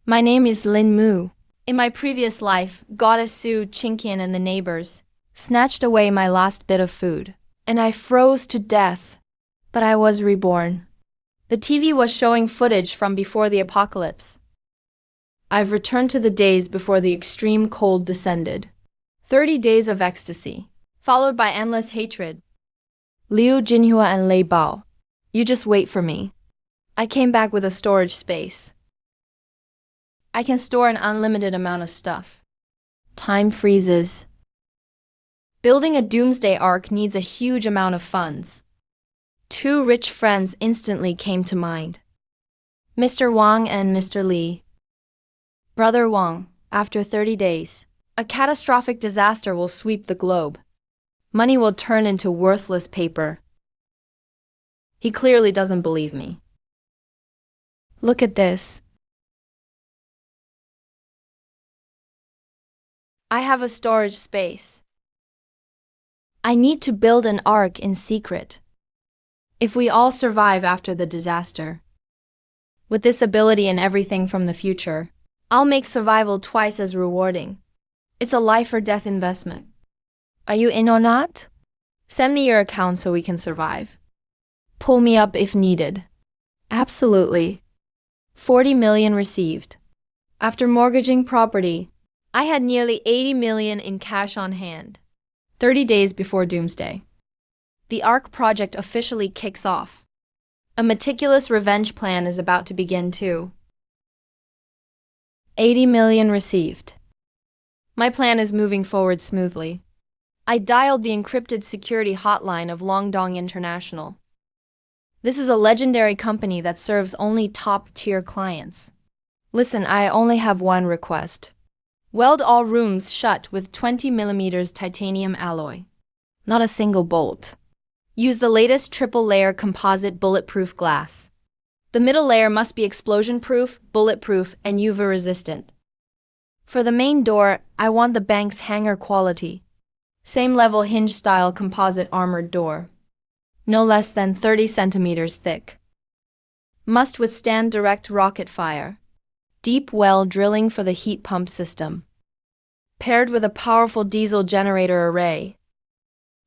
My name is Lin Mu. In my previous life, Goddess Su, Chinkian, and the neighbors snatched away my last bit of food, and I froze to death. But I was reborn. The TV was showing footage from before the apocalypse. I've returned to the days before the extreme cold descended. 30 days of ecstasy, followed by endless hatred. Liu Jinhua and Lei Bao. You just wait for me. I came back with a storage space. I can store an unlimited amount of stuff. Time freezes. Building a doomsday ark needs a huge amount of funds. Two rich friends instantly came to mind. Mr. Wang and Mr. Li. Brother Wang, after 30 days, a catastrophic disaster will sweep the globe. Money will turn into worthless paper. He clearly doesn't believe me. Look at this. I have a storage space. I need to build an ark in secret. If we all survive after the disaster, with this ability and everything from the future, I'll make survival twice as rewarding. It's a life or death investment. Are you in or not? Send me your account so we can survive. Pull me up if needed. Absolutely. 40 million received. After mortgaging property, I had nearly 80 million in cash on hand. 30 days before doomsday. The Ark project officially kicks off. A meticulous revenge plan is about to begin too. 80 million received. My plan is moving forward smoothly. I dialed the encrypted security hotline of Longdong International. This is a legendary company that serves only top-tier clients. Listen, I only have one request. Weld all rooms shut with 20mm titanium alloy. Not a single bolt. Use the latest triple-layer composite bulletproof glass. The middle layer must be explosion-proof, bulletproof, and UV-resistant. For the main door, I want the bank's hanger quality. Same level hinge-style composite armored door. No less than 30 centimeters thick. Must withstand direct rocket fire. Deep well drilling for the heat pump system. Paired with a powerful diesel generator array.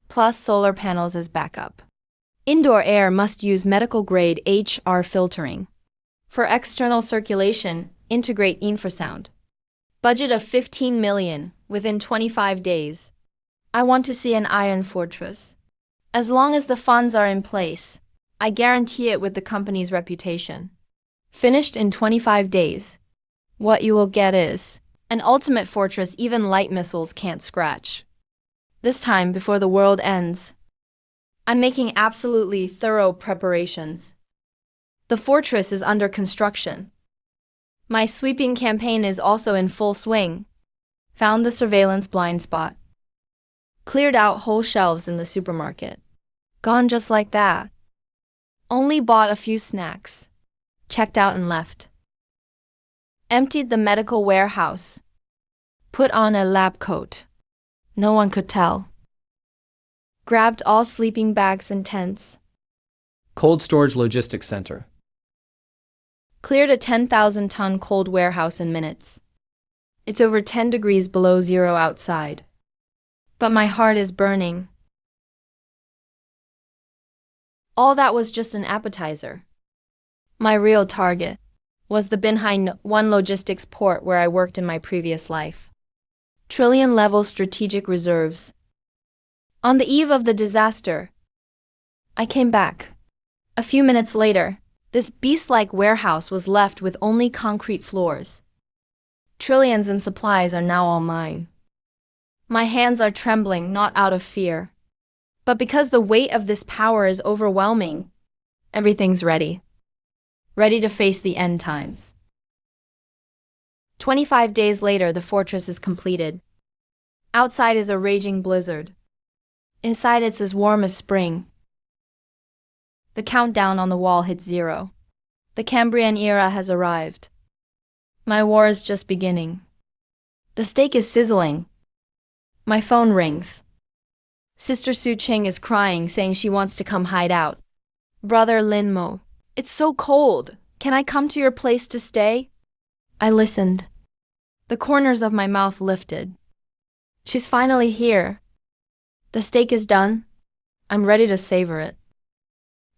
Plus solar panels as backup. Indoor air must use medical-grade HR filtering. For external circulation, integrate infrasound. Budget of 15 million within 25 days. I want to see an iron fortress. As long as the funds are in place, I guarantee it with the company's reputation. Finished in 25 days. What you will get is an ultimate fortress even light missiles can't scratch. This time, before the world ends, I'm making absolutely thorough preparations. The fortress is under construction. My sweeping campaign is also in full swing. Found the surveillance blind spot. Cleared out whole shelves in the supermarket. Gone just like that. Only bought a few snacks. Checked out and left. Emptied the medical warehouse. Put on a lab coat. No one could tell. Grabbed all sleeping bags and tents. Cold Storage Logistics Center. Cleared a 10,000-ton cold warehouse in minutes. It's over 10 degrees below zero outside. But my heart is burning. All that was just an appetizer. My real target was the Binhai 1 logistics port where I worked in my previous life. Trillion-level strategic reserves. On the eve of the disaster, I came back. A few minutes later, this beast-like warehouse was left with only concrete floors. Trillions in supplies are now all mine. My hands are trembling, not out of fear, but because the weight of this power is overwhelming. Everything's ready. Ready to face the end times. 25 days later, the fortress is completed. Outside is a raging blizzard. Inside it's as warm as spring. The countdown on the wall hits 0. The Cambrian era has arrived. My war is just beginning. The steak is sizzling. My phone rings. Sister Su Ching is crying, saying she wants to come hide out. Brother Lin Mo, it's so cold. Can I come to your place to stay? I listened. The corners of my mouth lifted. She's finally here. The steak is done. I'm ready to savor it.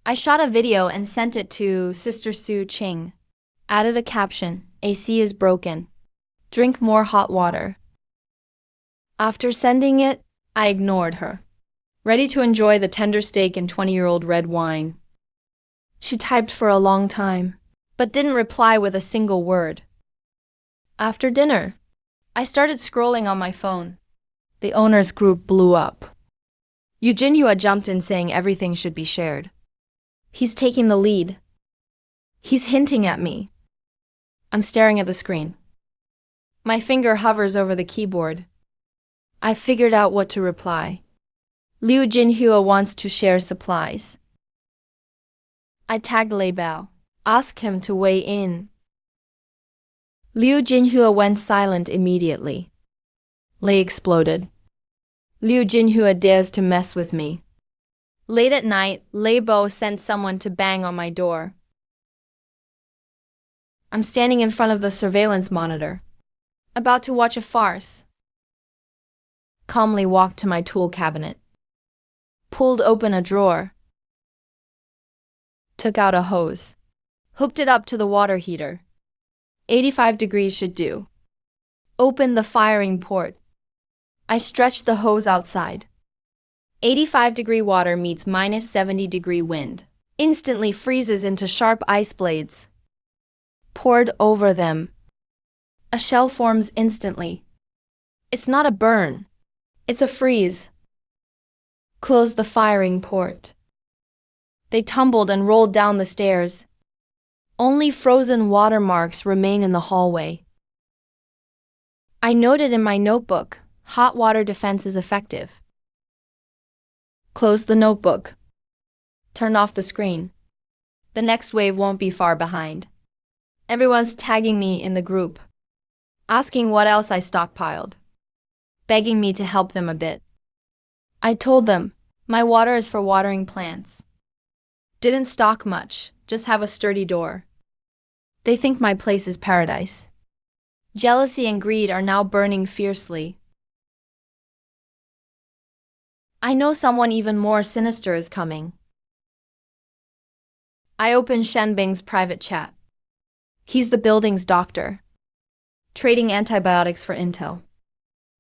I shot a video and sent it to Sister Su Ching. Added a caption, AC is broken. Drink more hot water. After sending it, I ignored her, ready to enjoy the tender steak and 20-year-old red wine. She typed for a long time, but didn't reply with a single word. After dinner, I started scrolling on my phone. The owners group blew up. Yu Jinhua jumped in saying everything should be shared. He's taking the lead. He's hinting at me. I'm staring at the screen. My finger hovers over the keyboard. I figured out what to reply. Liu Jinhua wants to share supplies. I tagged Lei Bao. Ask him to weigh in. Liu Jinhua went silent immediately. Lei exploded. Liu Jinhua dares to mess with me. Late at night, Lei Bao sent someone to bang on my door. I'm standing in front of the surveillance monitor, about to watch a farce. Calmly walked to my tool cabinet. Pulled open a drawer. Took out a hose. Hooked it up to the water heater. 85 degrees should do. Opened the firing port. I stretched the hose outside. 85-degree water meets minus 70-degree wind. Instantly freezes into sharp ice blades. Poured over them. A shell forms instantly. It's not a burn. It's a freeze. Closed the firing port. They tumbled and rolled down the stairs. Only frozen watermarks remain in the hallway. I noted in my notebook, hot water defense is effective. Closed the notebook. Turned off the screen. The next wave won't be far behind. Everyone's tagging me in the group, asking what else I stockpiled, begging me to help them a bit. I told them, my water is for watering plants. Didn't stock much, just have a sturdy door. They think my place is paradise. Jealousy and greed are now burning fiercely. I know someone even more sinister is coming. I opened Shen Bing's private chat. He's the building's doctor, trading antibiotics for intel.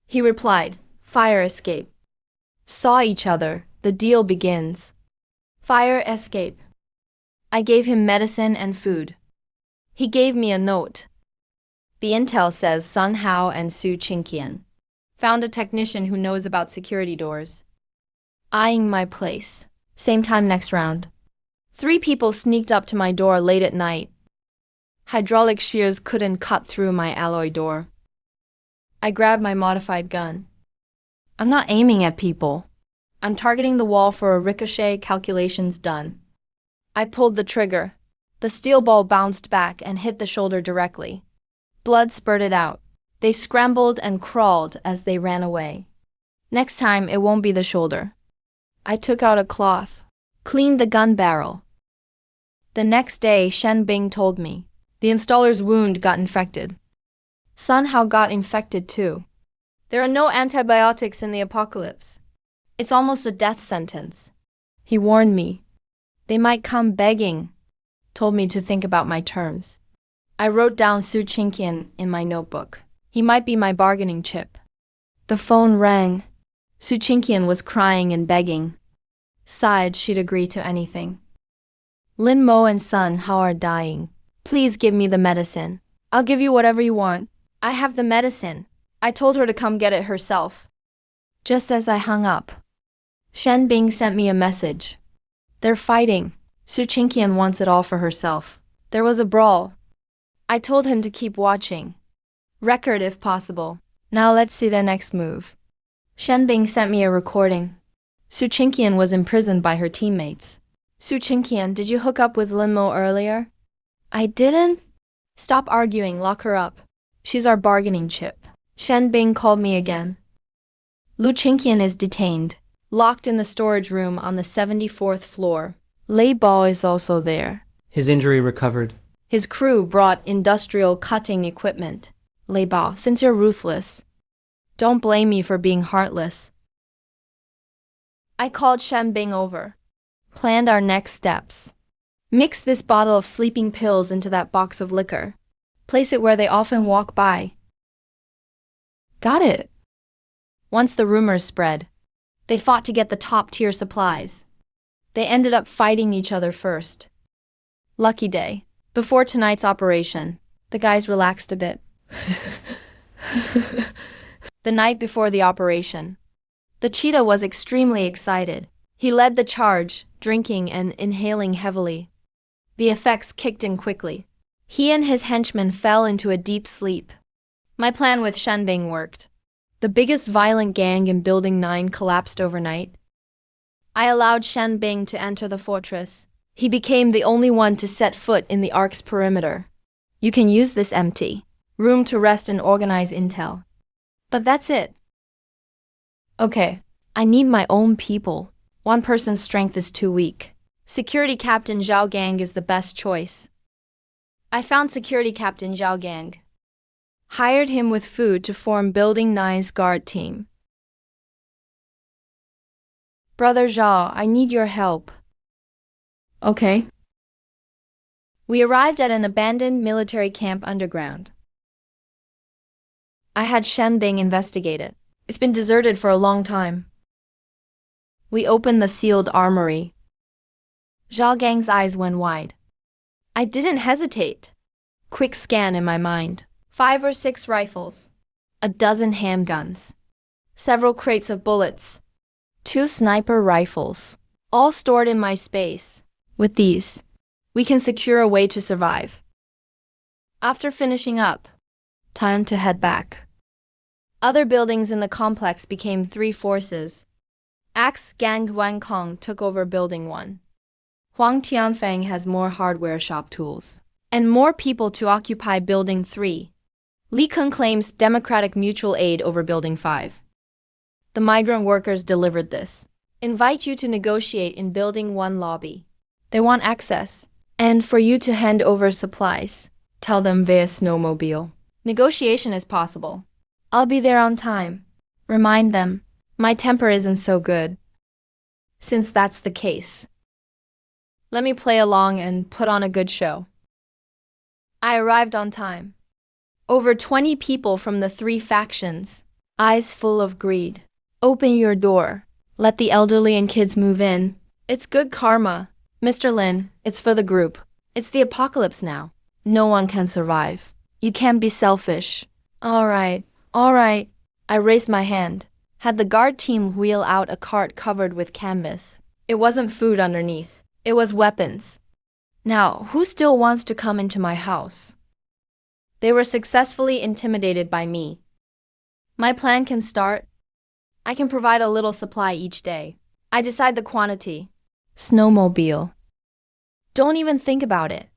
He replied, fire escape. Saw each other, the deal begins. Fire escape. I gave him medicine and food. He gave me a note. The intel says Sun Hao and Su Qingqian found a technician who knows about security doors. Eyeing my place. Same time next round. 3 people sneaked up to my door late at night. Hydraulic shears couldn't cut through my alloy door. I grabbed my modified gun. I'm not aiming at people. I'm targeting the wall for a ricochet, calculations done. I pulled the trigger. The steel ball bounced back and hit the shoulder directly. Blood spurted out. They scrambled and crawled as they ran away. Next time, it won't be the shoulder. I took out a cloth, cleaned the gun barrel. The next day, Shen Bing told me, the installer's wound got infected. Sun Hao got infected too. There are no antibiotics in the apocalypse. It's almost a death sentence. He warned me. They might come begging. Told me to think about my terms. I wrote down Su Qingqian in my notebook. He might be my bargaining chip. The phone rang. Su Qingqian was crying and begging. Sighed she'd agree to anything. Lin Mo and Sun Hao are dying. Please give me the medicine. I'll give you whatever you want. I have the medicine. I told her to come get it herself. Just as I hung up, Shen Bing sent me a message. They're fighting. Su Qingqian wants it all for herself. There was a brawl. I told him to keep watching. Record if possible. Now let's see their next move. Shen Bing sent me a recording. Su Qingqian was imprisoned by her teammates. Su Qingqian, did you hook up with Lin Mo earlier? I didn't. Stop arguing, lock her up. She's our bargaining chip. Shen Bing called me again. Lu Qingqian is detained, locked in the storage room on the 74th floor. Lei Bao is also there. His injury recovered. His crew brought industrial cutting equipment. Lei Bao, since you're ruthless, don't blame me for being heartless. I called Shen Bing over, planned our next steps. Mix this bottle of sleeping pills into that box of liquor. Place it where they often walk by. Got it. Once the rumors spread, they fought to get the top-tier supplies. They ended up fighting each other first. Lucky day. Before tonight's operation, the guys relaxed a bit. The night before the operation, the cheetah was extremely excited. He led the charge, drinking and inhaling heavily. The effects kicked in quickly. He and his henchmen fell into a deep sleep. My plan with Shenbing worked. The biggest violent gang in Building 9 collapsed overnight. I allowed Shenbing to enter the fortress. He became the only one to set foot in the Ark's perimeter. You can use this empty room to rest and organize intel. But that's it. Okay, I need my own people. One person's strength is too weak. Security Captain Zhao Gang is the best choice. I found Security Captain Zhao Gang. Hired him with food to form Building 9's guard team. Brother Zhao, I need your help. Okay. We arrived at an abandoned military camp underground. I had Shenbing investigate it. It's been deserted for a long time. We opened the sealed armory. Zhao Gang's eyes went wide. I didn't hesitate. Quick scan in my mind. 5 or 6 rifles. A dozen handguns. Several crates of bullets. 2 sniper rifles. All stored in my space. With these, we can secure a way to survive. After finishing up, time to head back. Other buildings in the complex became 3 forces. Axe Gang Guankong took over Building 1. Huang Tianfeng has more hardware shop tools. And more people to occupy Building 3. Li Keng claims democratic mutual aid over Building 5. The migrant workers delivered this. Invite you to negotiate in Building 1 lobby. They want access. And for you to hand over supplies. Tell them via snowmobile. Negotiation is possible. I'll be there on time. Remind them, my temper isn't so good. Since that's the case, let me play along and put on a good show. I arrived on time. Over 20 people from the 3 factions, eyes full of greed. Open your door. Let the elderly and kids move in. It's good karma. Mr. Lin, it's for the group. It's the apocalypse now. No one can survive. You can't be selfish. All right. I raised my hand. Had the guard team wheel out a cart covered with canvas. It wasn't food underneath. It was weapons. Now, who still wants to come into my house? They were successfully intimidated by me. My plan can start. I can provide a little supply each day. I decide the quantity. Snowmobile. Don't even think about it.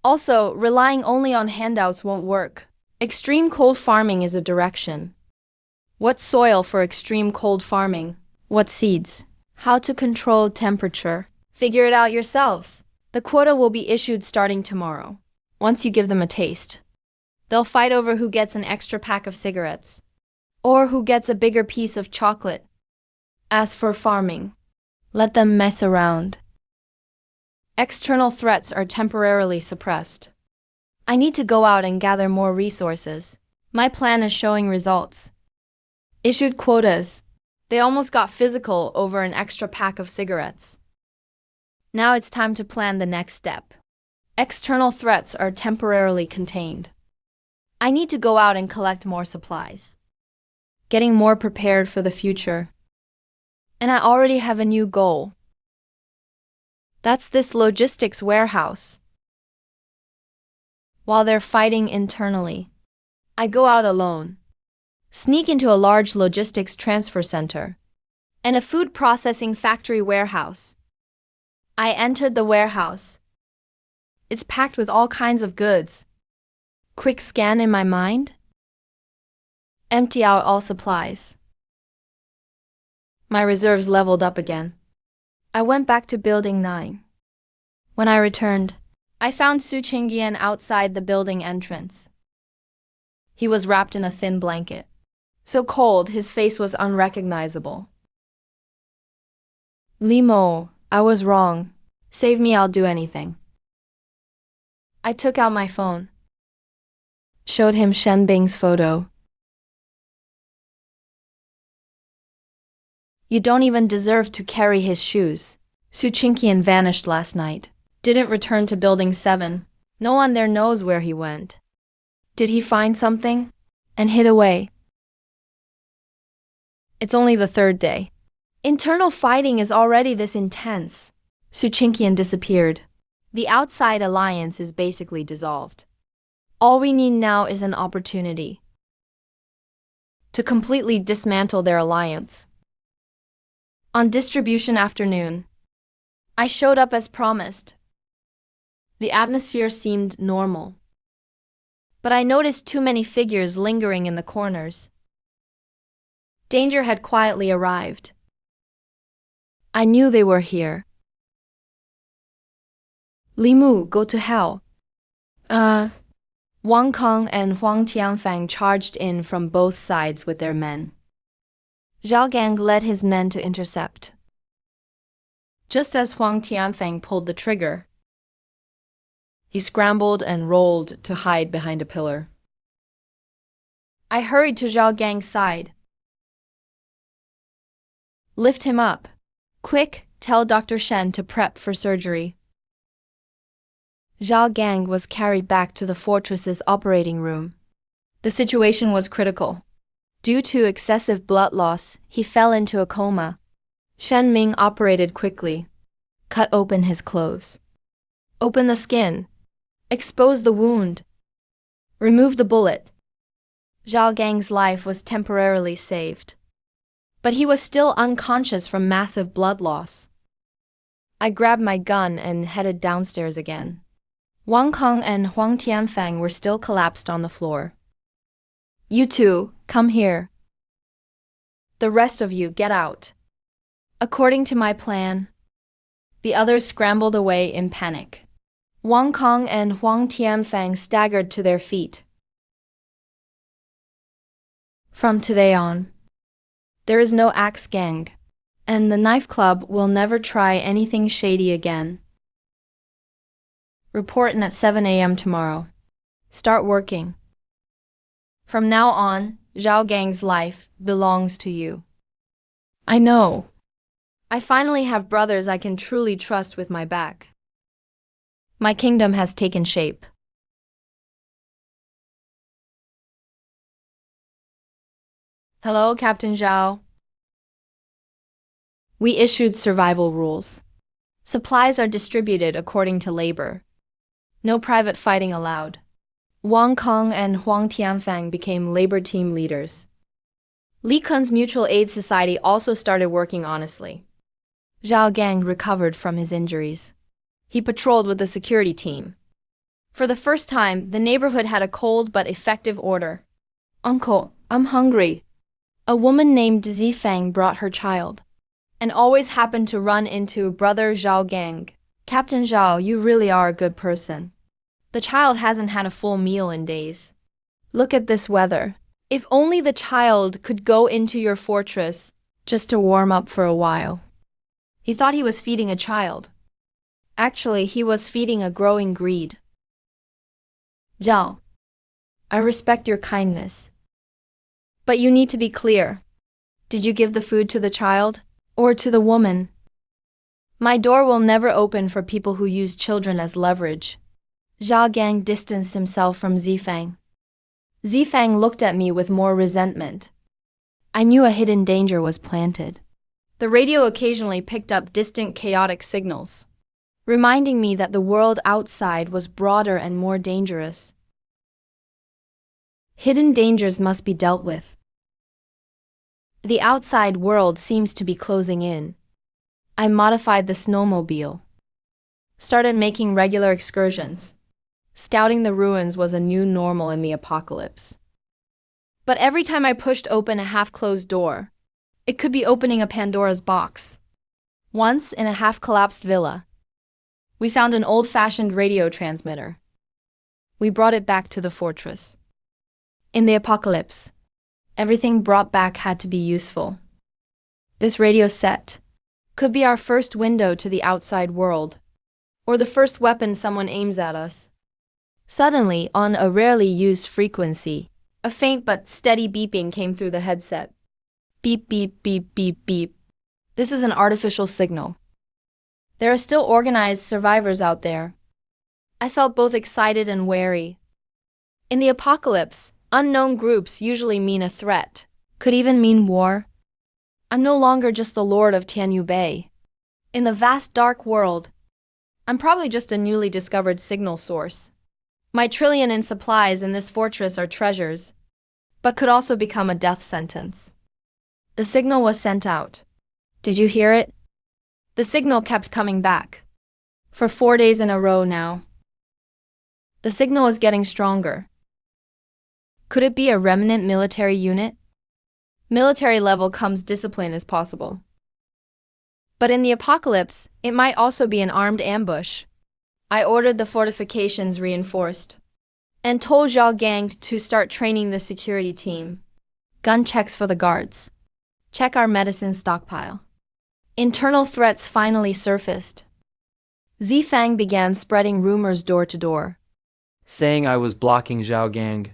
Also, relying only on handouts won't work. Extreme cold farming is a direction. What soil for extreme cold farming? What seeds? How to control temperature? Figure it out yourselves. The quota will be issued starting tomorrow. Once you give them a taste, they'll fight over who gets an extra pack of cigarettes, or who gets a bigger piece of chocolate. As for farming, let them mess around. External threats are temporarily suppressed. I need to go out and gather more resources. My plan is showing results. Issued quotas. They almost got physical over an extra pack of cigarettes. Now it's time to plan the next step. External threats are temporarily contained. I need to go out and collect more supplies. Getting more prepared for the future. And I already have a new goal. That's this logistics warehouse. While they're fighting internally, I go out alone. Sneak into a large logistics transfer center and a food processing factory warehouse. I entered the warehouse. It's packed with all kinds of goods. Quick scan in my mind. Empty out all supplies. My reserves leveled up again. I went back to Building 9. When I returned, I found Su Qingyan outside the building entrance. He was wrapped in a thin blanket. So cold, his face was unrecognizable. Limo, I was wrong. Save me, I'll do anything. I took out my phone. Showed him Shen Bing's photo. You don't even deserve to carry his shoes. Su Qingyan vanished last night. Didn't return to Building 7. No one there knows where he went. Did he find something? And hid away? It's only the third day. Internal fighting is already this intense. Su Qingyan disappeared. The outside alliance is basically dissolved. All we need now is an opportunity to completely dismantle their alliance. On distribution afternoon, I showed up as promised. The atmosphere seemed normal, but I noticed too many figures lingering in the corners. Danger had quietly arrived. I knew they were here. Li Mu, go to hell. Wang Kong and Huang Tianfang charged in from both sides with their men. Zhao Gang led his men to intercept. Just as Huang Tianfang pulled the trigger, he scrambled and rolled to hide behind a pillar. I hurried to Zhao Gang's side. Lift him up. Quick, tell Dr. Shen to prep for surgery. Zhao Gang was carried back to the fortress's operating room. The situation was critical. Due to excessive blood loss, he fell into a coma. Shen Ming operated quickly. Cut open his clothes. Open the skin. Expose the wound. Remove the bullet. Zhao Gang's life was temporarily saved. But he was still unconscious from massive blood loss. I grabbed my gun and headed downstairs again. Wang Kong and Huang Tianfang were still collapsed on the floor. You two, come here. The rest of you, get out. According to my plan, the others scrambled away in panic. Wang Kong and Huang Tianfang staggered to their feet. From today on, there is no Axe Gang, and the Knife Club will never try anything shady again. Report in at 7 a.m. tomorrow. Start working. From now on, Zhao Gang's life belongs to you. I know. I finally have brothers I can truly trust with my back. My kingdom has taken shape. Hello, Captain Zhao. We issued survival rules. Supplies are distributed according to labor. No private fighting allowed. Wang Kong and Huang Tianfang became labor team leaders. Li Kun's Mutual Aid Society also started working honestly. Zhao Gang recovered from his injuries. He patrolled with the security team. For the first time, the neighborhood had a cold but effective order. Uncle, I'm hungry. A woman named Zifang brought her child, and always happened to run into brother Zhao Gang. Captain Zhao, you really are a good person. The child hasn't had a full meal in days. Look at this weather. If only the child could go into your fortress just to warm up for a while. He thought he was feeding a child. Actually, he was feeding a growing greed. Zhao, I respect your kindness. But you need to be clear. Did you give the food to the child or to the woman? My door will never open for people who use children as leverage. Zhao Gang distanced himself from Zifang. Zifang looked at me with more resentment. I knew a hidden danger was planted. The radio occasionally picked up distant chaotic signals, reminding me that the world outside was broader and more dangerous. Hidden dangers must be dealt with. The outside world seems to be closing in. I modified the snowmobile. Started making regular excursions. Scouting the ruins was a new normal in the apocalypse. But every time I pushed open a half-closed door, it could be opening a Pandora's box. Once, in a half-collapsed villa, We found an old-fashioned radio transmitter. We brought it back to the fortress. In the apocalypse, everything brought back had to be useful. This radio set could be our first window to the outside world, or the first weapon someone aims at us. Suddenly, on a rarely used frequency, a faint but steady beeping came through the headset. Beep, beep, beep, beep, beep. This is an artificial signal. There are still organized survivors out there. I felt both excited and wary. In the apocalypse, unknown groups usually mean a threat, could even mean war. I'm no longer just the Lord of Tianyu Bay. In the vast dark world, I'm probably just a newly discovered signal source. My trillion in supplies in this fortress are treasures, but could also become a death sentence. The signal was sent out. Did you hear it? The signal kept coming back. For 4 days in a row now. The signal is getting stronger. Could it be a remnant military unit? Military level comes discipline as possible. But in the apocalypse, it might also be an armed ambush. I ordered the fortifications reinforced and told Zhao Gang to start training the security team. Gun checks for the guards. Check our medicine stockpile. Internal threats finally surfaced. Zifang began spreading rumors door to door, saying I was blocking Zhao Gang,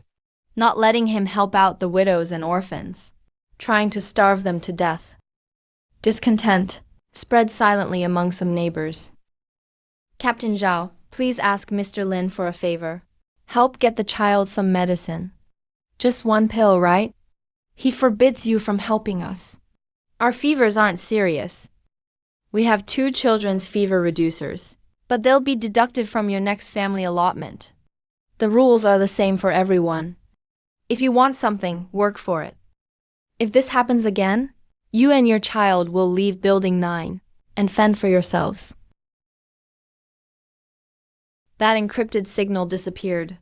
not letting him help out the widows and orphans, trying to starve them to death. Discontent spread silently among some neighbors. Captain Zhao, please ask Mr. Lin for a favor. Help get the child some medicine. Just one pill, right? He forbids you from helping us. Our fevers aren't serious. We have 2 children's fever reducers, but they'll be deducted from your next family allotment. The rules are the same for everyone. If you want something, work for it. If this happens again, you and your child will leave Building 9 and fend for yourselves. That encrypted signal disappeared.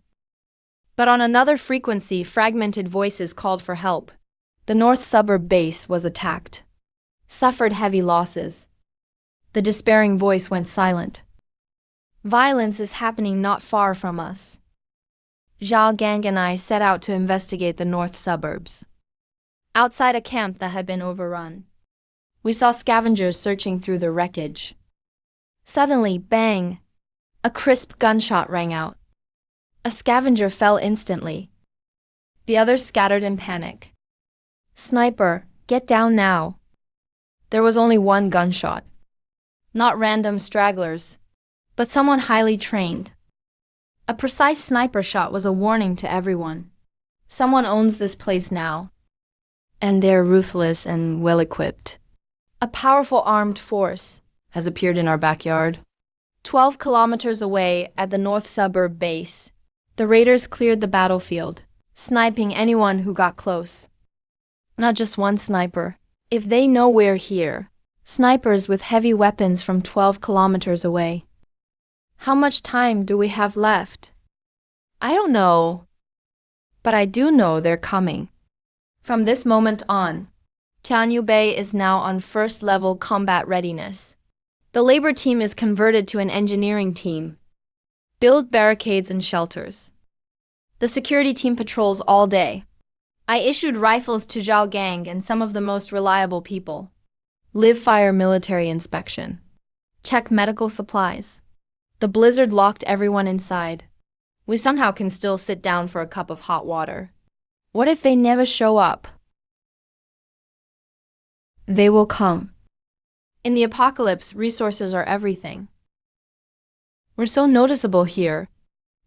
But on another frequency, fragmented voices called for help. The North Suburb base was attacked. Suffered heavy losses. The despairing voice went silent. Violence is happening not far from us. Zhao Gang and I set out to investigate the North Suburbs. Outside a camp that had been overrun, we saw scavengers searching through the wreckage. Suddenly, bang! A crisp gunshot rang out. A scavenger fell instantly. The others scattered in panic. Sniper, get down now. There was only one gunshot. Not random stragglers, but someone highly trained. A precise sniper shot was a warning to everyone. Someone owns this place now. And they're ruthless and well-equipped. A powerful armed force has appeared in our backyard. 12 kilometers away at the North Suburb base, the raiders cleared the battlefield, sniping anyone who got close. Not just one sniper. If they know we're here, snipers with heavy weapons from 12 kilometers away. How much time do we have left? I don't know. But I do know they're coming. From this moment on, Tianyu Bay is now on first-level combat readiness. The labor team is converted to an engineering team. Build barricades and shelters. The security team patrols all day. I issued rifles to Zhao Gang and some of the most reliable people. Live fire military inspection. Check medical supplies. The blizzard locked everyone inside. We somehow can still sit down for a cup of hot water. What if they never show up? They will come. In the apocalypse, resources are everything. We're so noticeable here,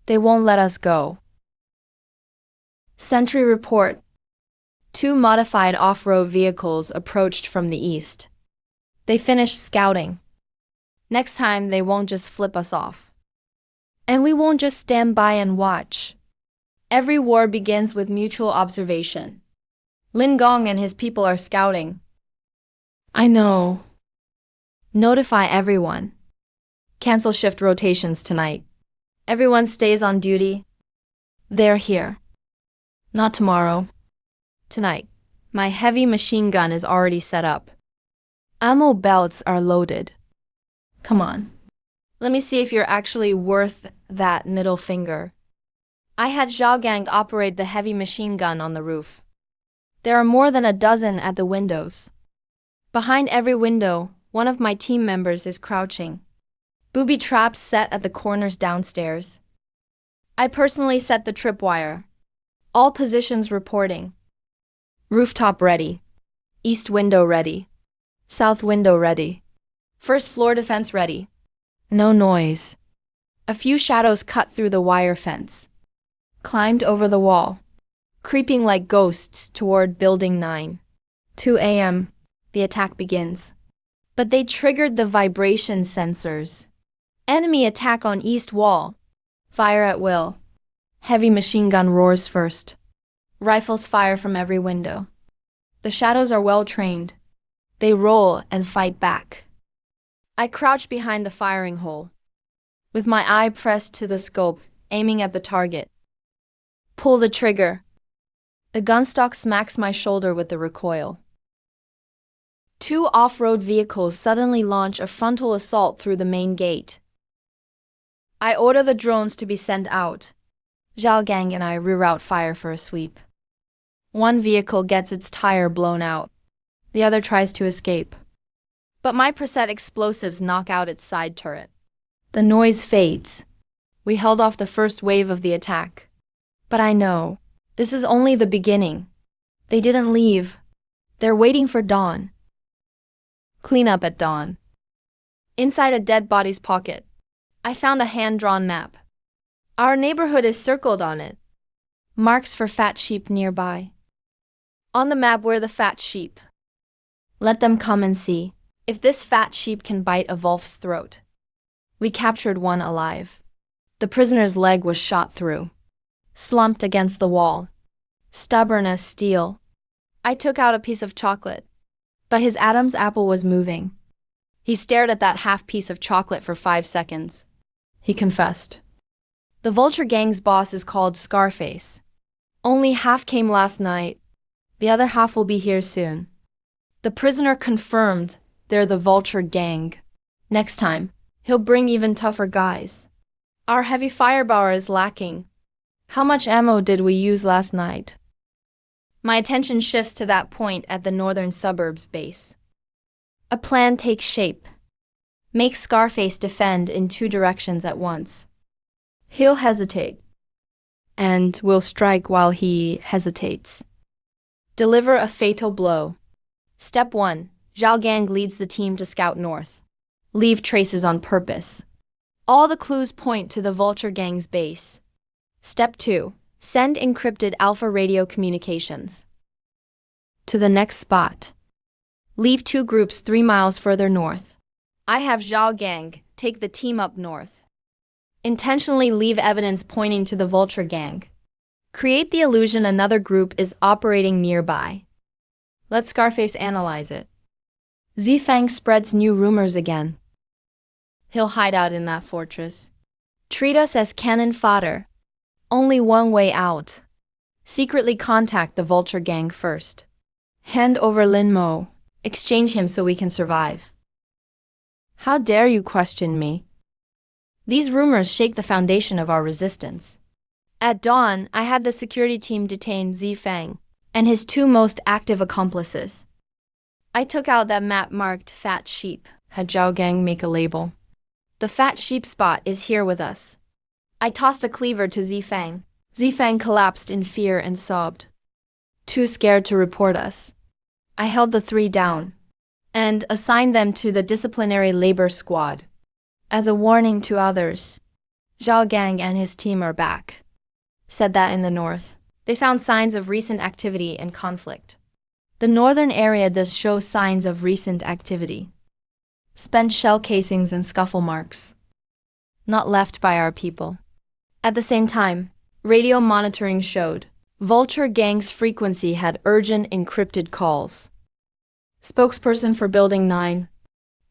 they won't let us go. Sentry report. 2 modified off-road vehicles approached from the east. They finished scouting. Next time, they won't just flip us off. And we won't just stand by and watch. Every war begins with mutual observation. Lin Gong and his people are scouting. I know. Notify everyone. Cancel shift rotations tonight. Everyone stays on duty. They're here. Not tomorrow. Tonight. My heavy machine gun is already set up. Ammo belts are loaded. Come on. Let me see if you're actually worth that middle finger. I had Zhao Gang operate the heavy machine gun on the roof. There are more than a dozen at the windows. Behind every window, one of my team members is crouching. Booby traps set at the corners downstairs. I personally set the tripwire. All positions reporting. Rooftop ready. East window ready. South window ready. First floor defense ready. No noise. A few shadows cut through the wire fence. Climbed over the wall, creeping like ghosts toward Building 9. 2 a.m. The attack begins. But they triggered the vibration sensors. Enemy attack on east wall. Fire at will. Heavy machine gun roars first. Rifles fire from every window. The shadows are well trained. They roll and fight back. I crouch behind the firing hole, with my eye pressed to the scope, aiming at the target. Pull the trigger. The gunstock smacks my shoulder with the recoil. 2 off-road vehicles suddenly launch a frontal assault through the main gate. I order the drones to be sent out. Zhao Gang and I reroute fire for a sweep. One vehicle gets its tire blown out. The other tries to escape. But my preset explosives knock out its side turret. The noise fades. We held off the first wave of the attack. But I know, this is only the beginning. They didn't leave. They're waiting for dawn. Clean up at dawn. Inside a dead body's pocket, I found a hand-drawn map. Our neighborhood is circled on it. Marks for fat sheep nearby. On the map were the fat sheep. Let them come and see if this fat sheep can bite a wolf's throat. We captured one alive. The prisoner's leg was shot through. Slumped against the wall. Stubborn as steel. I took out a piece of chocolate. But his Adam's apple was moving. He stared at that half piece of chocolate for 5 seconds. He confessed. The Vulture Gang's boss is called Scarface. Only half came last night. The other half will be here soon. The prisoner confirmed they're the Vulture Gang. Next time, he'll bring even tougher guys. Our heavy firepower is lacking. How much ammo did we use last night? My attention shifts to that point at the northern suburbs base. A plan takes shape. Make Scarface defend in 2 directions at once. He'll hesitate. And we'll strike while he hesitates. Deliver a fatal blow. Step 1. Zhao Gang leads the team to scout north. Leave traces on purpose. All the clues point to the Vulture Gang's base. Step 2. Send encrypted alpha radio communications to the next spot. Leave 2 groups 3 miles further north. I have Zhao Gang take the team up north. Intentionally leave evidence pointing to the Vulture Gang. Create the illusion another group is operating nearby. Let Scarface analyze it. Zifang spreads new rumors again. He'll hide out in that fortress. Treat us as cannon fodder. Only one way out. Secretly contact the Vulture Gang first. Hand over Lin Mo. Exchange him so we can survive. How dare you question me? These rumors shake the foundation of our resistance. At dawn, I had the security team detain Zifang and his 2 most active accomplices. I took out that map marked Fat Sheep, had Zhao Gang make a label. The Fat Sheep spot is here with us. I tossed a cleaver to Zifang. Zifang collapsed in fear and sobbed. Too scared to report us. I held the 3 down and assigned them to the disciplinary labor squad. As a warning to others, Zhao Gang and his team are back. Said that in the north. They found signs of recent activity and conflict. The northern area does show signs of recent activity. Spent shell casings and scuffle marks. Not left by our people. At the same time, radio monitoring showed Vulture Gang's frequency had urgent encrypted calls. Spokesperson for Building 9.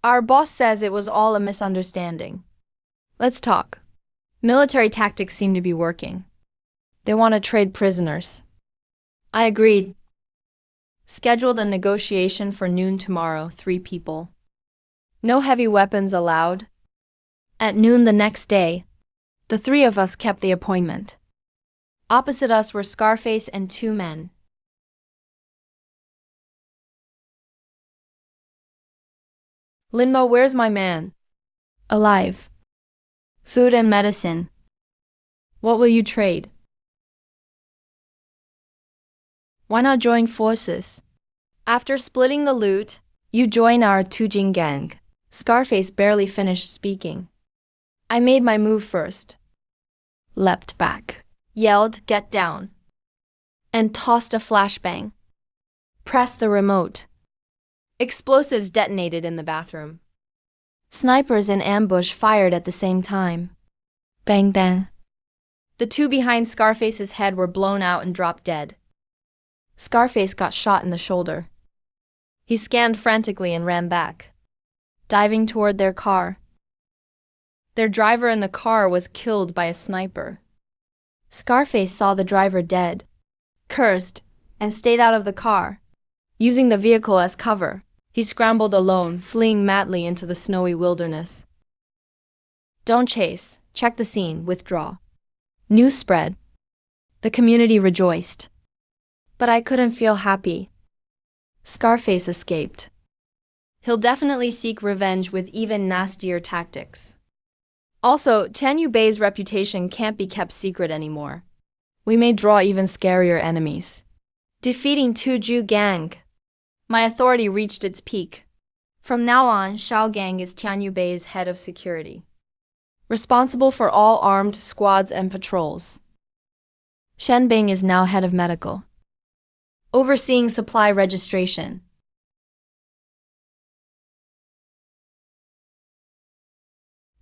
Our boss says it was all a misunderstanding. Let's talk. Military tactics seem to be working. They want to trade prisoners. I agreed. Scheduled a negotiation for noon tomorrow, 3 people. No heavy weapons allowed. At noon the next day, the three of us kept the appointment. Opposite us were Scarface and two men. Linmo, where's my man? Alive. Food and medicine. What will you trade? Why not join forces? After splitting the loot, you join our Tujing gang. Scarface barely finished speaking. I made my move first. Leapt back, yelled, "Get down!" and tossed a flashbang. Pressed the remote. Explosives detonated in the bathroom. Snipers in ambush fired at the same time. Bang bang. The two behind Scarface's head were blown out and dropped dead. Scarface got shot in the shoulder. He scanned frantically and ran back, diving toward their car. Their driver in the car was killed by a sniper. Scarface saw the driver dead, cursed, and stayed out of the car. Using the vehicle as cover, he scrambled alone, fleeing madly into the snowy wilderness. Don't chase. Check the scene. Withdraw. News spread. The community rejoiced. But I couldn't feel happy. Scarface escaped. He'll definitely seek revenge with even nastier tactics. Also, Tianyu Bei's reputation can't be kept secret anymore. We may draw even scarier enemies. Defeating Tuju Gang. My authority reached its peak. From now on, Shao Gang is Tianyu Bei's head of security, responsible for all armed squads and patrols. Shen Bing is now head of medical, overseeing supply registration.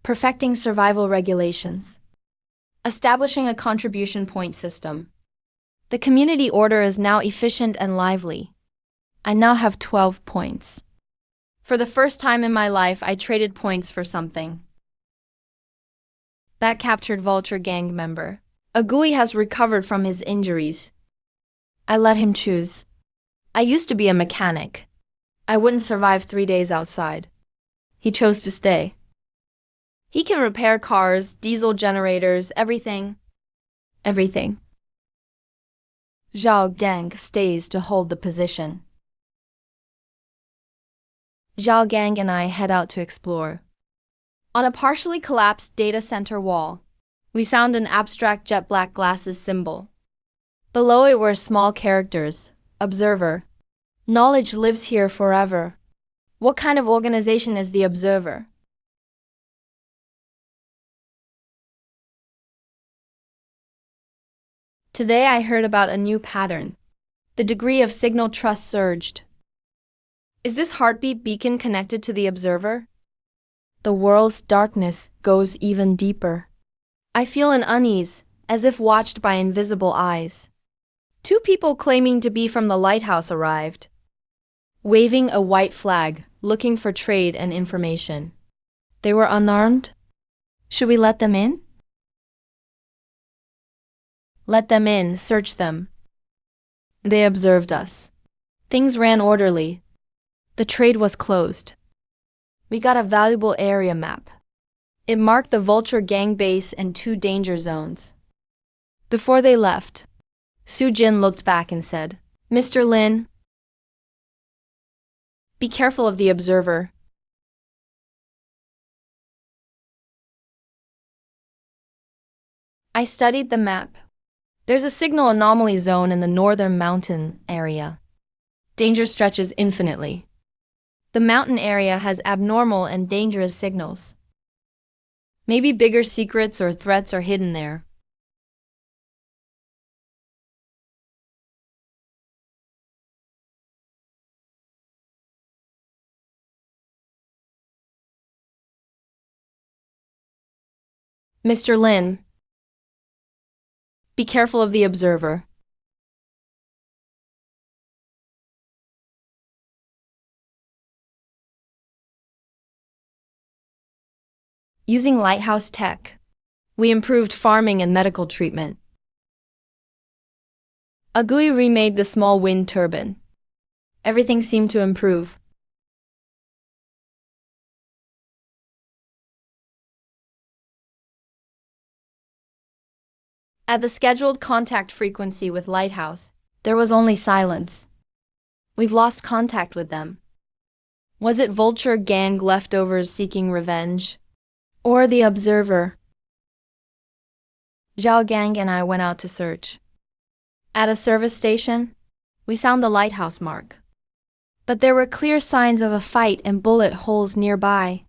Perfecting survival regulations. Establishing a contribution point system. The community order is now efficient and lively. I now have 12 points. For the first time in my life, I traded points for something. That captured Vulture gang member. Agui has recovered from his injuries. I let him choose. I used to be a mechanic. I wouldn't survive 3 days outside. He chose to stay. He can repair cars, diesel generators, everything. Everything. Zhao Gang stays to hold the position. Zhao Gang and I head out to explore. On a partially collapsed data center wall, we found an abstract jet black glasses symbol. Below it were small characters. Observer. Knowledge lives here forever. What kind of organization is the Observer? Today I heard about a new pattern. The degree of signal trust surged. Is this heartbeat beacon connected to the Observer? The world's darkness goes even deeper. I feel an unease, as if watched by invisible eyes. 2 people claiming to be from the lighthouse arrived, waving a white flag, looking for trade and information. They were unarmed? Should we let them in? Let them in, search them. They observed us. Things ran orderly. The trade was closed. We got a valuable area map. It marked the Vulture gang base and 2 danger zones. Before they left, Su Jin looked back and said, "Mr. Lin, be careful of the Observer." I studied the map. There's a signal anomaly zone in the northern mountain area. Danger stretches infinitely. The mountain area has abnormal and dangerous signals. Maybe bigger secrets or threats are hidden there. Mr. Lin, be careful of the Observer. Using lighthouse tech, we improved farming and medical treatment. Agui remade the small wind turbine. Everything seemed to improve. At the scheduled contact frequency with Lighthouse, there was only silence. We've lost contact with them. Was it Vulture Gang leftovers seeking revenge? Or the Observer? Zhao Gang and I went out to search. At a service station, we found the lighthouse mark. But there were clear signs of a fight and bullet holes nearby.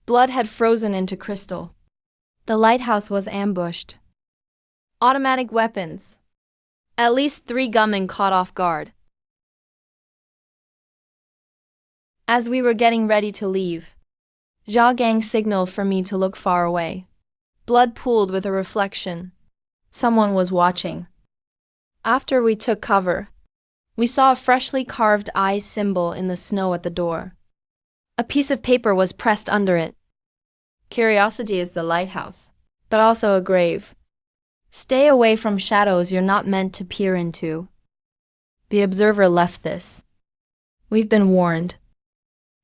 Blood had frozen into crystal. The lighthouse was ambushed. Automatic weapons. At least 3 gunmen caught off guard. As we were getting ready to leave, Zhao Gang signaled for me to look far away. Blood pooled with a reflection. Someone was watching. After we took cover, we saw a freshly carved eye symbol in the snow at the door. A piece of paper was pressed under it. Curiosity is the lighthouse, but also a grave. Stay away from shadows you're not meant to peer into. The Observer left this. We've been warned.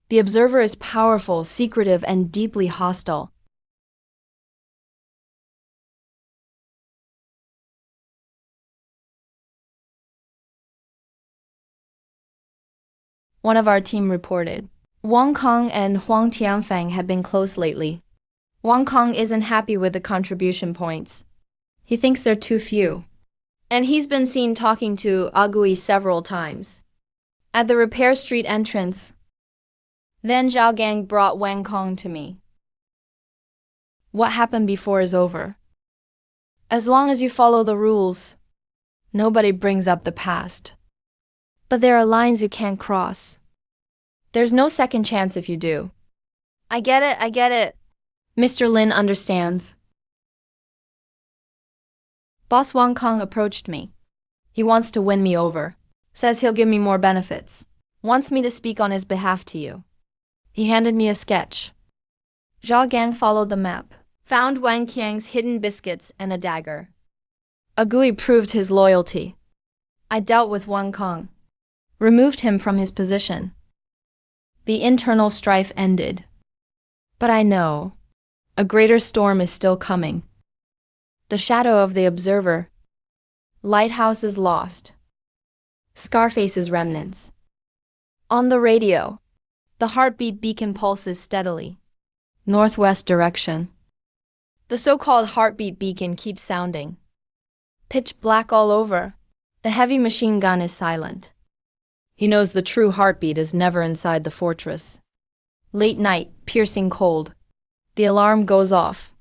The Observer is powerful, secretive, and deeply hostile. One of our team reported. Wang Kong and Huang Tianfang have been close lately. Wang Kong isn't happy with the contribution points. He thinks they're too few. And he's been seen talking to Agui several times. At the Repair Street entrance, then Zhao Gang brought Wang Kong to me. What happened before is over. As long as you follow the rules, nobody brings up the past. But there are lines you can't cross. There's no second chance if you do. I get it. Mr. Lin understands. Boss Wang Kong approached me. He wants to win me over. Says he'll give me more benefits. Wants me to speak on his behalf to you. He handed me a sketch. Zhao Gang followed the map. Found Wang Qiang's hidden biscuits and a dagger. Agui proved his loyalty. I dealt with Wang Kong. Removed him from his position. The internal strife ended. But I know, a greater storm is still coming. The shadow of the Observer. Lighthouse is lost. Scarface's remnants. On the radio, the heartbeat beacon pulses steadily. Northwest direction. The so-called heartbeat beacon keeps sounding. Pitch black all over. The heavy machine gun is silent. He knows the true heartbeat is never inside the fortress. Late night, piercing cold. The alarm goes off.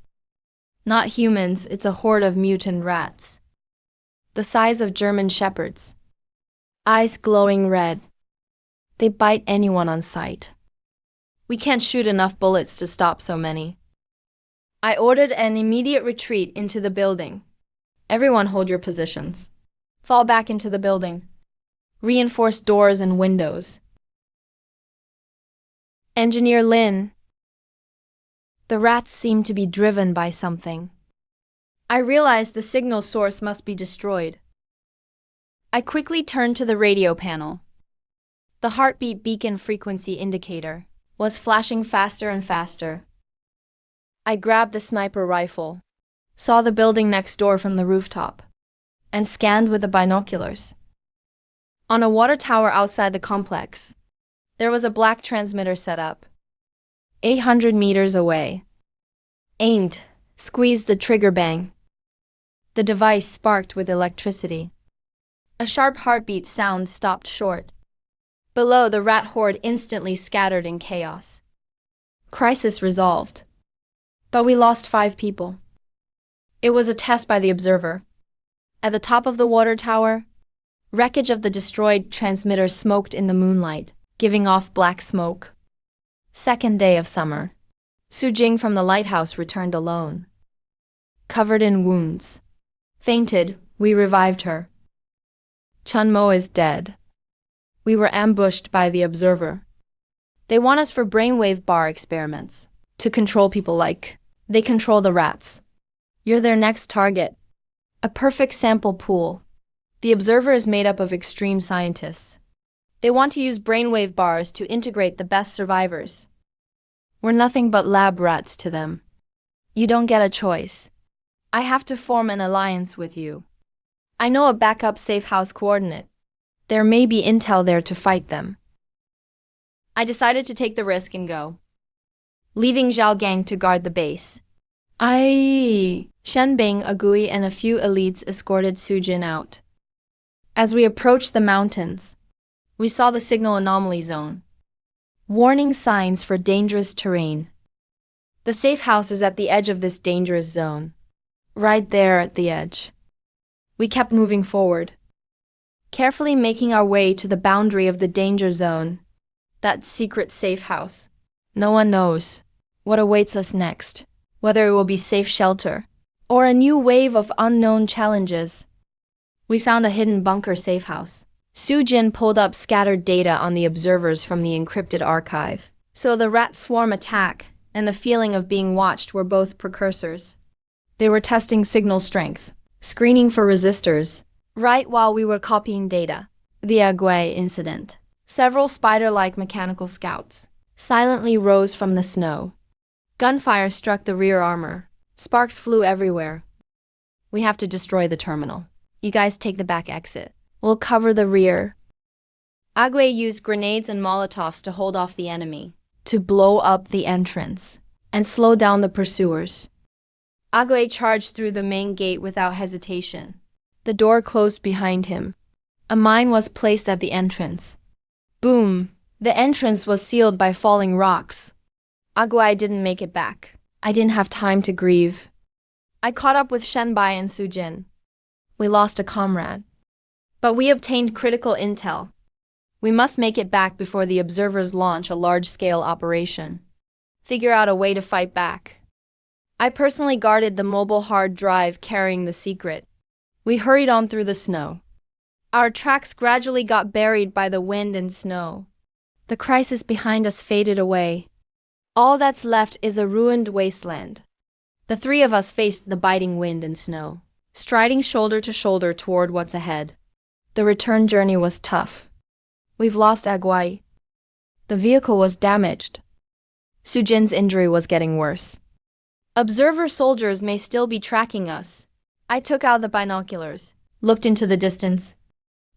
Not humans, it's a horde of mutant rats. The size of German shepherds. Eyes glowing red. They bite anyone on sight. We can't shoot enough bullets to stop so many. I ordered an immediate retreat into the building. Everyone hold your positions. Fall back into the building. Reinforce doors and windows. Engineer Lin. The rats seem to be driven by something. I realized the signal source must be destroyed. I quickly turned to the radio panel. The heartbeat beacon frequency indicator was flashing faster and faster. I grabbed the sniper rifle, saw the building next door from the rooftop, and scanned with the binoculars. On a water tower outside the complex, there was a black transmitter set up. 800 meters away. Aimed, squeezed the trigger bang. The device sparked with electricity. A sharp heartbeat sound stopped short. Below, the rat horde instantly scattered in chaos. Crisis resolved. But we lost 5 people. It was a test by the Observer. At the top of the water tower, wreckage of the destroyed transmitter smoked in the moonlight, giving off black smoke. Second day of summer. Su Jing from the lighthouse returned alone. Covered in wounds. Fainted, we revived her. Chun Mo is dead. We were ambushed by the Observer. They want us for brainwave bar experiments. To control people like they control the rats. You're their next target. A perfect sample pool. The Observer is made up of extreme scientists. They want to use brainwave bars to integrate the best survivors. We're nothing but lab rats to them. You don't get a choice. I have to form an alliance with you. I know a backup safe house coordinate. There may be intel there to fight them. I decided to take the risk and go, leaving Zhao Gang to guard the base. Shenbing, Agui, and a few elites escorted Su Jin out. As we approached the mountains, we saw the signal anomaly zone. Warning signs for dangerous terrain. The safe house is at the edge of this dangerous zone. Right there at the edge. We kept moving forward, carefully making our way to the boundary of the danger zone. That secret safe house. No one knows what awaits us next, whether it will be safe shelter or a new wave of unknown challenges. We found a hidden bunker safe house. Su Jin pulled up scattered data on the observers from the encrypted archive. So the rat swarm attack and the feeling of being watched were both precursors. They were testing signal strength, screening for resistors, right while we were copying data. The Agui incident. Several spider-like mechanical scouts silently rose from the snow. Gunfire struck the rear armor. Sparks flew everywhere. We have to destroy the terminal. You guys take the back exit. We'll cover the rear. Agui used grenades and Molotovs to hold off the enemy, to blow up the entrance, and slow down the pursuers. Agui charged through the main gate without hesitation. The door closed behind him. A mine was placed at the entrance. Boom! The entrance was sealed by falling rocks. Agui didn't make it back. I didn't have time to grieve. I caught up with Shenbai and Su Jin. We lost a comrade. But we obtained critical intel. We must make it back before the observers launch a large-scale operation. Figure out a way to fight back. I personally guarded the mobile hard drive carrying the secret. We hurried on through the snow. Our tracks gradually got buried by the wind and snow. The crisis behind us faded away. All that's left is a ruined wasteland. The three of us faced the biting wind and snow, striding shoulder to shoulder toward what's ahead. The return journey was tough. We've lost Agui. The vehicle was damaged. Su Jin's injury was getting worse. Observer soldiers may still be tracking us. I took out the binoculars, looked into the distance.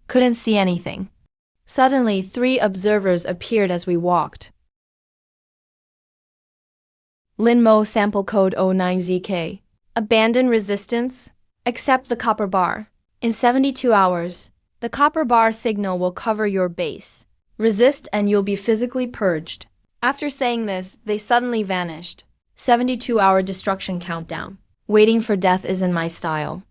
Couldn't see anything. Suddenly, 3 observers appeared as we walked. Linmo sample code 09ZK. Abandon resistance. Accept the copper bar. In 72 hours, the copper bar signal will cover your base. Resist and you'll be physically purged. After saying this, they suddenly vanished. 72-hour destruction countdown. Waiting for death isn't my style.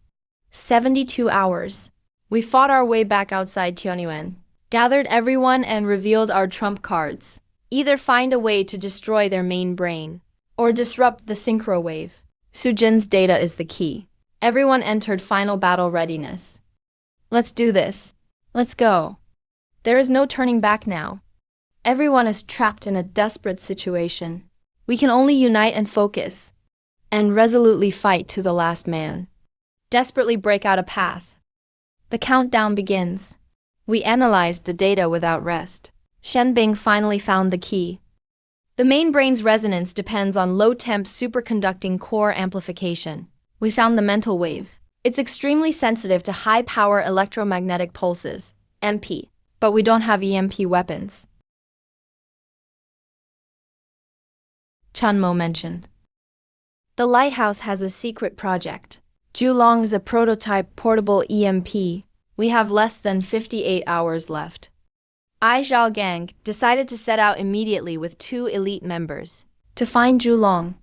72 hours. We fought our way back outside Tianyuan, gathered everyone and revealed our trump cards. Either find a way to destroy their main brain, or disrupt the synchro wave. Su Jin's data is the key. Everyone entered final battle readiness. Let's do this. Let's go. There is no turning back now. Everyone is trapped in a desperate situation. We can only unite and focus, and resolutely fight to the last man. Desperately break out a path. The countdown begins. We analyzed the data without rest. Shenbing finally found the key. The main brain's resonance depends on low-temp superconducting core amplification. We found the mental wave. It's extremely sensitive to high-power electromagnetic pulses, MP, but we don't have EMP weapons. Chunmo mentioned. The lighthouse has a secret project. Julong's a prototype portable EMP. We have less than 58 hours left. Zhao Gang decided to set out immediately with 2 elite members to find Julong.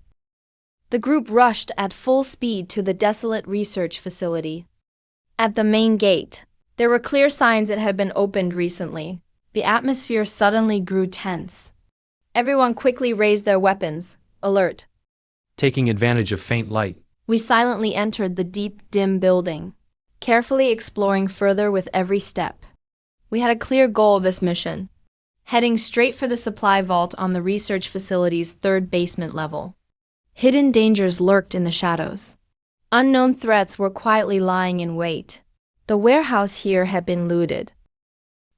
The group rushed at full speed to the desolate research facility. At the main gate, there were clear signs it had been opened recently. The atmosphere suddenly grew tense. Everyone quickly raised their weapons, alert. Taking advantage of faint light. We silently entered the deep, dim building, carefully exploring further with every step. We had a clear goal of this mission, heading straight for the supply vault on the research facility's 3rd basement level. Hidden dangers lurked in the shadows. Unknown threats were quietly lying in wait. The warehouse here had been looted.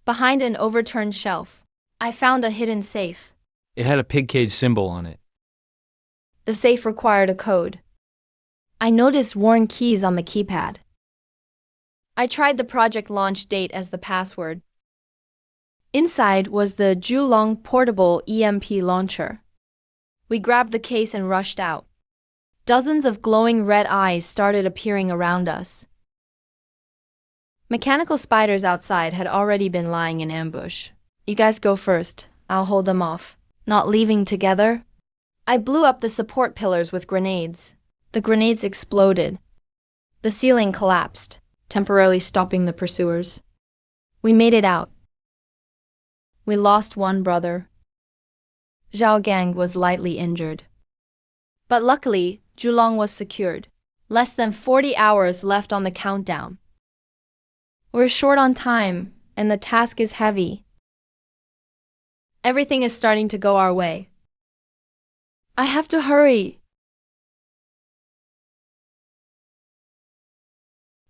Behind an overturned shelf, I found a hidden safe. It had a pig cage symbol on it. The safe required a code. I noticed worn keys on the keypad. I tried the project launch date as the password. Inside was the Julong portable EMP launcher. We grabbed the case and rushed out. Dozens of glowing red eyes started appearing around us. Mechanical spiders outside had already been lying in ambush. You guys go first. I'll hold them off. Not leaving together? I blew up the support pillars with grenades. The grenades exploded. The ceiling collapsed, temporarily stopping the pursuers. We made it out. We lost one brother. Zhao Gang was lightly injured. But luckily, Julong was secured. Less than 40 hours left on the countdown. We're short on time, and the task is heavy. Everything is starting to go our way. I have to hurry.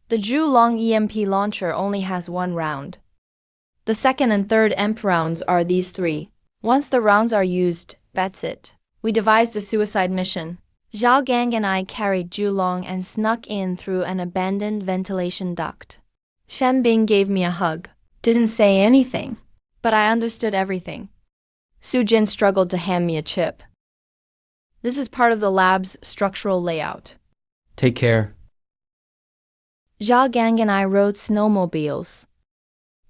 The Julong EMP launcher only has one round. The second and third EMP rounds are these three. Once the rounds are used, that's it. We devised a suicide mission. Zhao Gang and I carried Julong and snuck in through an abandoned ventilation duct. Shen Bing gave me a hug. Didn't say anything, but I understood everything. Su Jin struggled to hand me a chip. This is part of the lab's structural layout. Take care. Zhao Gang and I rode snowmobiles.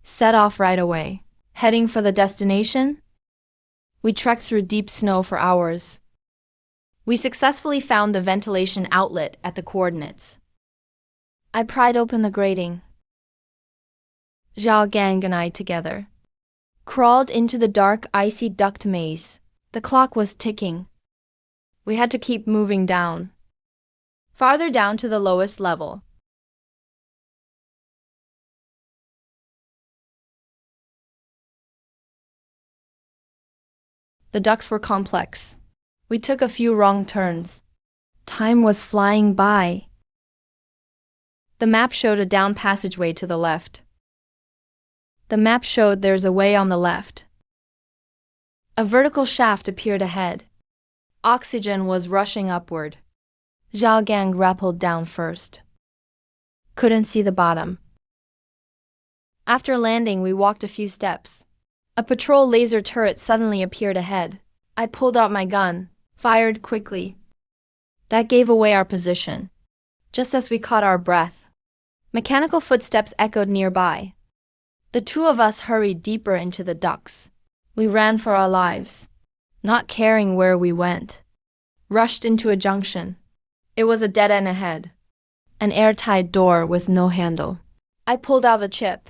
Set off right away. Heading for the destination? We trekked through deep snow for hours. We successfully found the ventilation outlet at the coordinates. I pried open the grating. Zhao Gang and I together crawled into the dark, icy duct maze. The clock was ticking. We had to keep moving down. Farther down to the lowest level. The ducts were complex. We took a few wrong turns. Time was flying by. The map showed a down passageway to the left. The map showed there's a way on the left. A vertical shaft appeared ahead. Oxygen was rushing upward. Zhao Gang rappelled down first. Couldn't see the bottom. After landing, we walked a few steps. A patrol laser turret suddenly appeared ahead. I pulled out my gun, fired quickly. That gave away our position. Just as we caught our breath, mechanical footsteps echoed nearby. The two of us hurried deeper into the ducts. We ran for our lives, not caring where we went. Rushed into a junction. It was a dead end ahead. An airtight door with no handle. I pulled out a chip,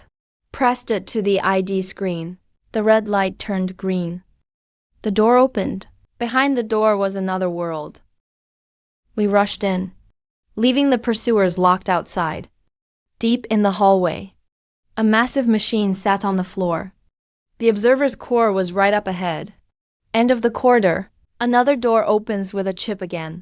pressed it to the ID screen. The red light turned green. The door opened. Behind the door was another world. We rushed in, leaving the pursuers locked outside. Deep in the hallway, a massive machine sat on the floor. The observer's core was right up ahead. End of the corridor, another door opens with a chip again.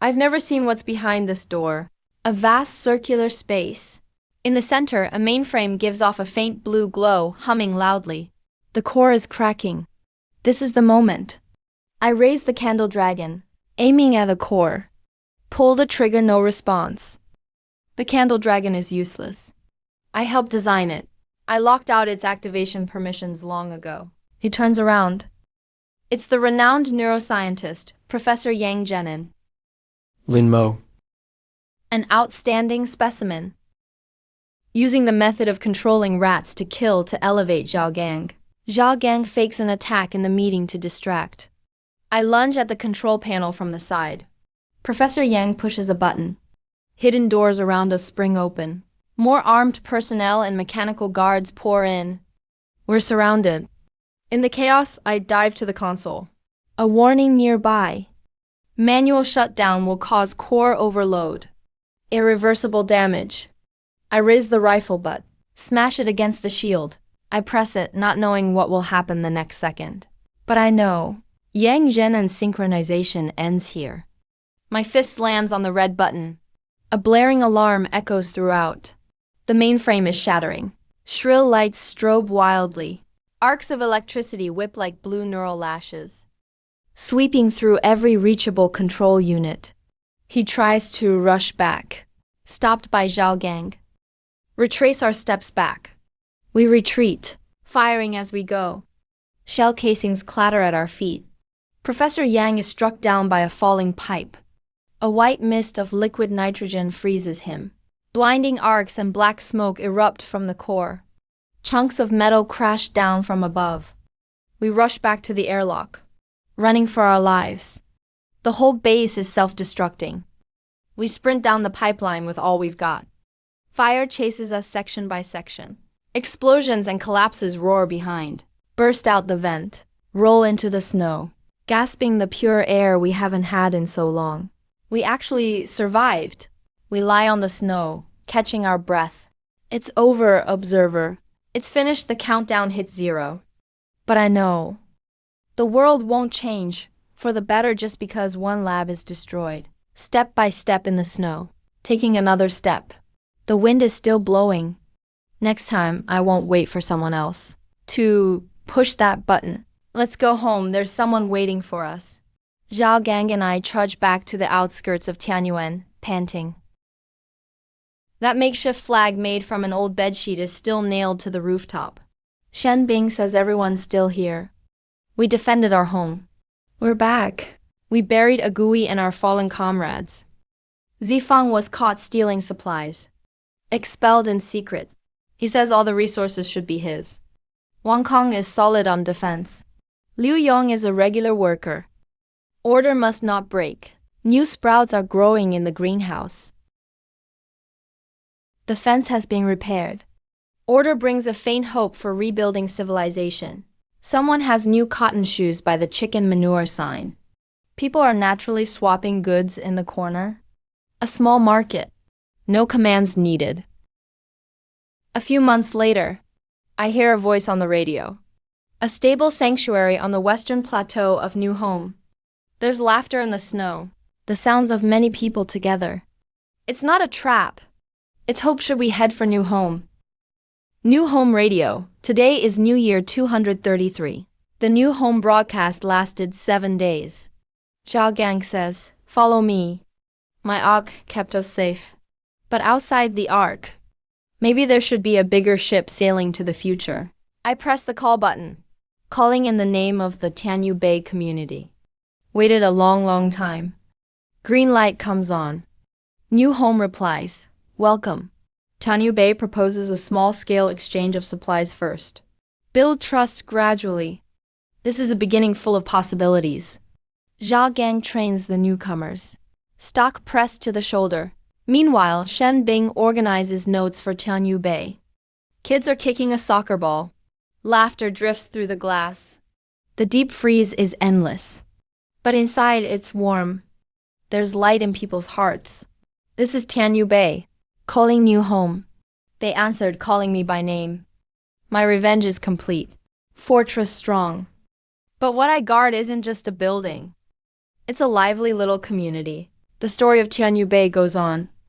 I've never seen what's behind this door. A vast circular space. In the center, a mainframe gives off a faint blue glow, humming loudly. The core is cracking. This is the moment. I raised the candle dragon, aiming at the core. Pull the trigger, no response. The candle dragon is useless. I helped design it. I locked out its activation permissions long ago. He turns around. It's the renowned neuroscientist, Professor Yang Zhenin. Lin Mo. An outstanding specimen. Using the method of controlling rats to kill to elevate Zhao Gang. Zhao Gang fakes an attack in the meeting to distract. I lunge at the control panel from the side. Professor Yang pushes a button. Hidden doors around us spring open. More armed personnel and mechanical guards pour in. We're surrounded. In the chaos, I dive to the console. A warning nearby. Manual shutdown will cause core overload. Irreversible damage. I raise the rifle butt, smash it against the shield. I press it, not knowing what will happen the next second. But I know. Yang Zhen's synchronization ends here. My fist slams on the red button. A blaring alarm echoes throughout. The mainframe is shattering. Shrill lights strobe wildly. Arcs of electricity whip like blue neural lashes, sweeping through every reachable control unit. He tries to rush back, stopped by Zhao Gang. Retrace our steps back. We retreat, firing as we go. Shell casings clatter at our feet. Professor Yang is struck down by a falling pipe. A white mist of liquid nitrogen freezes him. Blinding arcs and black smoke erupt from the core. Chunks of metal crash down from above. We rush back to the airlock, running for our lives. The whole base is self-destructing. We sprint down the pipeline with all we've got. Fire chases us section by section. Explosions and collapses roar behind. Burst out the vent. Roll into the snow. Gasping the pure air we haven't had in so long. We actually survived. We lie on the snow, catching our breath. It's over, observer. It's finished, the countdown hits 0. But I know. The world won't change for the better just because one lab is destroyed. Step by step in the snow. Taking another step. The wind is still blowing. Next time, I won't wait for someone else to push that button. Let's go home, there's someone waiting for us. Zhao Gang and I trudge back to the outskirts of Tianyuan, panting. That makeshift flag made from an old bedsheet is still nailed to the rooftop. Shen Bing says everyone's still here. We defended our home. We're back. We buried a Gui and our fallen comrades. Zifang was caught stealing supplies. Expelled in secret. He says all the resources should be his. Wang Kong is solid on defense. Liu Yong is a regular worker. Order must not break. New sprouts are growing in the greenhouse. The fence has been repaired. Order brings a faint hope for rebuilding civilization. Someone has new cotton shoes by the chicken manure sign. People are naturally swapping goods in the corner. A small market. No commands needed. A few months later, I hear a voice on the radio. A stable sanctuary on the western plateau of New Home. There's laughter in the snow, the sounds of many people together. It's not a trap. It's hope should we head for New Home. New Home Radio. Today is New Year 233. The New Home broadcast lasted 7 days. Zhao Gang says, "Follow me." My ark kept us safe. But outside the ark, maybe there should be a bigger ship sailing to the future. I pressed the call button, calling in the name of the Tianyu Bay community. Waited a long time. Green light comes on. New Home replies, "Welcome." Tianyu Bay proposes a small-scale exchange of supplies first. Build trust gradually. This is a beginning full of possibilities. Zhao Gang trains the newcomers. Stock pressed to the shoulder. Meanwhile, Shen Bing organizes notes for Tianyu Bay. Kids are kicking a soccer ball. Laughter drifts through the glass. The deep freeze is endless. But inside it's warm. There's light in people's hearts. This is Tianyu Bay, calling New Home. They answered, calling me by name. My revenge is complete. Fortress strong. But what I guard isn't just a building. It's a lively little community. The story of Tianyu Bay goes on.